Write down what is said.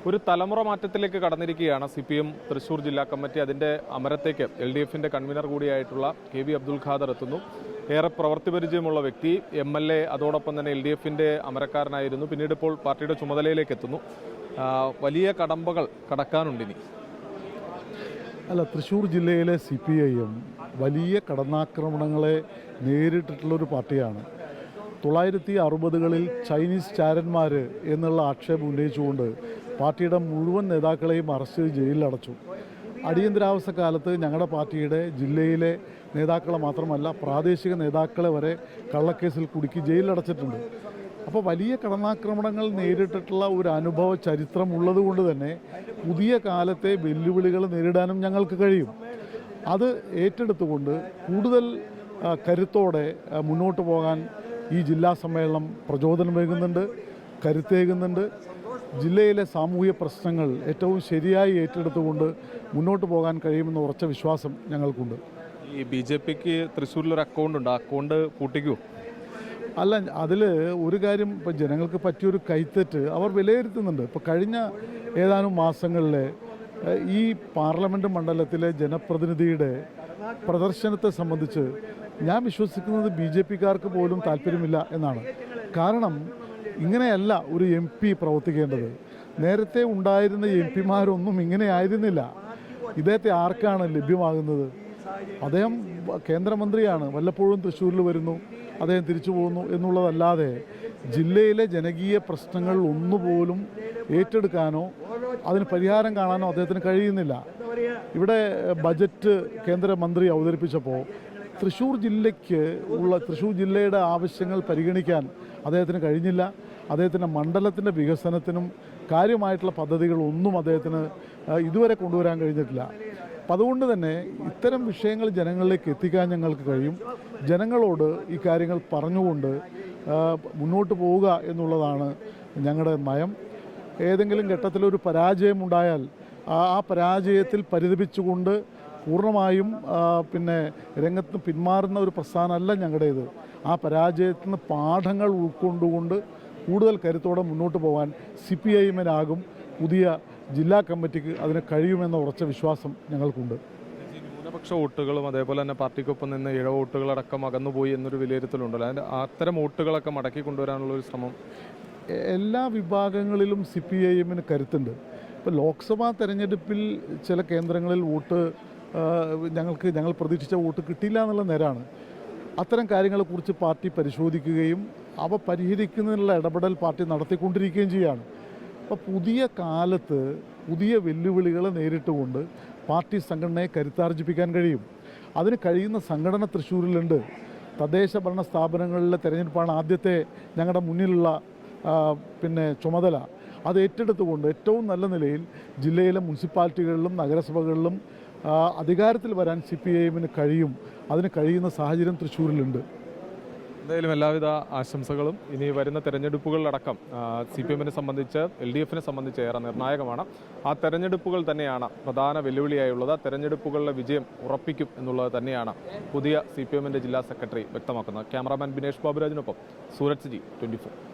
ഒരു തലമുറ മാറ്റത്തിലേക്ക് കടന്നിരിക്കുകയാണ് CPM തൃശ്ശൂർ ജില്ലാ കമ്മിറ്റി. അതിൻ്റെ അമരത്തേക്ക് LDFിൻ്റെ കൺവീനർ കൂടിയായിട്ടുള്ള KV അബ്ദുൽ ഖാദർ എത്തുന്നു. ഏറെ പ്രവൃത്തി പരിചയമുള്ള വ്യക്തി, MLA, അതോടൊപ്പം തന്നെ LDFിൻ്റെ അമരക്കാരനായിരുന്നു. പിന്നീട് ഇപ്പോൾ പാർട്ടിയുടെ ചുമതലയിലേക്ക് എത്തുന്നു. വലിയ കടമ്പകൾ കടക്കാനുണ്ടിനി. അല്ല, തൃശ്ശൂർ ജില്ലയിലെ CPIM വലിയ കടന്നാക്രമണങ്ങളെ നേരിട്ടിട്ടുള്ളൊരു പാർട്ടിയാണ്. 1960കളിൽ ചൈനീസ് ചാരന്മാർ എന്നുള്ള ആക്ഷേപം ഉന്നയിച്ചുകൊണ്ട് പാർട്ടിയുടെ മുഴുവൻ നേതാക്കളെയും അറസ്റ്റ് ചെയ്ത് ജയിലിലടച്ചു. അടിയന്തരാവസ്ഥ കാലത്ത് ഞങ്ങളുടെ പാർട്ടിയുടെ ജില്ലയിലെ നേതാക്കളെ മാത്രമല്ല പ്രാദേശിക നേതാക്കളെ വരെ കള്ളക്കേസിൽ കുടുക്കി ജയിലിലടച്ചിട്ടുണ്ട്. അപ്പോൾ വലിയ കടന്നാക്രമണങ്ങൾ നേരിട്ടിട്ടുള്ള ഒരു അനുഭവ ചരിത്രം ഉള്ളതുകൊണ്ട് തന്നെ പുതിയ കാലത്തെ വെല്ലുവിളികൾ നേരിടാനും ഞങ്ങൾക്ക് കഴിയും. അത് ഏറ്റെടുത്തുകൊണ്ട് കൂടുതൽ കരുത്തോടെ മുന്നോട്ട് പോകാൻ ഈ ജില്ലാ സമ്മേളനം പ്രചോദനമേകുന്നുണ്ട്, കരുത്തേകുന്നുണ്ട്. ജില്ലയിലെ സാമൂഹിക പ്രശ്നങ്ങൾ ഏറ്റവും ശരിയായി ഏറ്റെടുത്തുകൊണ്ട് മുന്നോട്ട് പോകാൻ കഴിയുമെന്ന ഉറച്ച വിശ്വാസം ഞങ്ങൾക്കുണ്ട്. ഈ BJPക്ക് തൃശ്ശൂരിലൊരു അക്കൗണ്ട് ഉണ്ട്, അക്കൗണ്ട് പൂട്ടിക്കുമോ? അല്ല, അതിൽ ഒരു കാര്യം, ഇപ്പോൾ ജനങ്ങൾക്ക് പറ്റിയൊരു കൈത്തെറ്റ് അവർ വിലയിരുത്തുന്നുണ്ട്. ഇപ്പോൾ കഴിഞ്ഞ ഏതാനും മാസങ്ങളിലെ ഈ പാർലമെൻറ്റ് മണ്ഡലത്തിലെ ജനപ്രതിനിധിയുടെ പ്രദർശനത്തെ സംബന്ധിച്ച് ഞാൻ വിശ്വസിക്കുന്നത് BJPക്കാർക്ക് പോലും താല്പര്യമില്ല എന്നാണ്. കാരണം ഇങ്ങനെയല്ല ഒരു MP പ്രവർത്തിക്കേണ്ടത്. നേരത്തെ ഉണ്ടായിരുന്ന MPമാരൊന്നും ഇങ്ങനെ ആയിരുന്നില്ല. ഇദ്ദേഹത്തെ ആർക്കാണ് ലഭ്യമാകുന്നത്? അദ്ദേഹം കേന്ദ്രമന്ത്രിയാണ്, വല്ലപ്പോഴും തൃശ്ശൂരിൽ വരുന്നു, അദ്ദേഹം തിരിച്ചു പോകുന്നു എന്നുള്ളതല്ലാതെ ജില്ലയിലെ ജനകീയ പ്രശ്നങ്ങൾ ഒന്നുപോലും ഏറ്റെടുക്കാനോ അതിന് പരിഹാരം കാണാനോ അദ്ദേഹത്തിന് കഴിയുന്നില്ല. ഇവിടെ ബജറ്റ് കേന്ദ്രമന്ത്രി അവതരിപ്പിച്ചപ്പോൾ തൃശ്ശൂർ ജില്ലയുടെ ആവശ്യങ്ങൾ പരിഗണിക്കാൻ അദ്ദേഹത്തിന് കഴിഞ്ഞില്ല. അദ്ദേഹത്തിൻ്റെ മണ്ഡലത്തിൻ്റെ വികസനത്തിനും കാര്യമായിട്ടുള്ള പദ്ധതികളൊന്നും അദ്ദേഹത്തിന് ഇതുവരെ കൊണ്ടുവരാൻ കഴിഞ്ഞിട്ടില്ല. അപ്പം അതുകൊണ്ട് തന്നെ ഇത്തരം വിഷയങ്ങൾ ജനങ്ങളിലേക്ക് എത്തിക്കാൻ ഞങ്ങൾക്ക് കഴിയും. ജനങ്ങളോട് ഈ കാര്യങ്ങൾ പറഞ്ഞുകൊണ്ട് മുന്നോട്ട് പോവുക എന്നുള്ളതാണ് ഞങ്ങളുടെ നയം. ഏതെങ്കിലും ഘട്ടത്തിലൊരു പരാജയമുണ്ടായാൽ ആ പരാജയത്തിൽ പരിതപിച്ചുകൊണ്ട് പൂർണ്ണമായും രംഗത്ത് പിന്മാറുന്ന ഒരു പ്രസ്ഥാനമല്ല ഞങ്ങളുടേത്. ആ പരാജയത്തിൽ നിന്ന് പാഠങ്ങൾ ഉൾക്കൊണ്ടുകൊണ്ട് കൂടുതൽ കരുത്തോടെ മുന്നോട്ട് പോകാൻ CPIMനാകും. പുതിയ ജില്ലാ കമ്മിറ്റിക്ക് അതിന് കഴിയുമെന്ന ഉറച്ച വിശ്വാസം ഞങ്ങൾക്കുണ്ട്. ന്യൂനപക്ഷ വോട്ടുകളും അതേപോലെ തന്നെ പാർട്ടിക്കൊപ്പം നിന്ന് ഇഴ വോട്ടുകളടക്കം അകന്നുപോയി എന്നൊരു വിലയിരുത്തലുണ്ടല്ലോ. അതിൻ്റെ അത്തരം വോട്ടുകളൊക്കെ മടക്കി കൊണ്ടുവരാനുള്ളൊരു ശ്രമം എല്ലാ വിഭാഗങ്ങളിലും CPIMന് കരുത്തുണ്ട്. ഇപ്പോൾ ലോക്സഭാ തെരഞ്ഞെടുപ്പിൽ ചില കേന്ദ്രങ്ങളിൽ വോട്ട് ഞങ്ങൾ പ്രതീക്ഷിച്ച വോട്ട് കിട്ടിയില്ല എന്നുള്ള നേരാണ്. അത്തരം കാര്യങ്ങളെക്കുറിച്ച് പാർട്ടി പരിശോധിക്കുകയും അവ പരിഹരിക്കുന്നതിനുള്ള ഇടപെടൽ പാർട്ടി നടത്തിക്കൊണ്ടിരിക്കുകയും ചെയ്യുകയാണ്. അപ്പോൾ പുതിയ കാലത്ത് പുതിയ വെല്ലുവിളികളെ നേരിട്ടുകൊണ്ട് പാർട്ടി സംഘടനയെ കരുത്താർജിപ്പിക്കാൻ കഴിയും. അതിന് കഴിയുന്ന സംഘടന തൃശ്ശൂരിലുണ്ട്. തദ്ദേശ ഭരണ സ്ഥാപനങ്ങളിലെ തെരഞ്ഞെടുപ്പാണ് ആദ്യത്തെ ഞങ്ങളുടെ മുന്നിലുള്ള ചുമതല. അത് ഏറ്റെടുത്തുകൊണ്ട് ഏറ്റവും നല്ല നിലയിൽ ജില്ലയിലെ മുനിസിപ്പാലിറ്റികളിലും നഗരസഭകളിലും അധികാരത്തിൽ വരാൻ CPIMന് കഴിയും. അതിന് കഴിയുന്ന സാഹചര്യം തൃശ്ശൂരിലുണ്ട്. എന്തായാലും എല്ലാവിധ ആശംസകളും. ഇനി വരുന്ന തെരഞ്ഞെടുപ്പുകളിലടക്കം CPIMനെ സംബന്ധിച്ച് LDFിനെ സംബന്ധിച്ച് ഏറെ നിർണായകമാണ്. ആ തെരഞ്ഞെടുപ്പുകൾ തന്നെയാണ് പ്രധാന വെല്ലുവിളിയായുള്ളത്. ആ തെരഞ്ഞെടുപ്പുകളിലെ വിജയം ഉറപ്പിക്കും എന്നുള്ളത് തന്നെയാണ് പുതിയ CPIMൻ്റെ ജില്ലാ സെക്രട്ടറി വ്യക്തമാക്കുന്നത്. ക്യാമറാമാൻ ബിനേഷ് ബാബുരാജിനൊപ്പം സൂരജ് ജി, 24.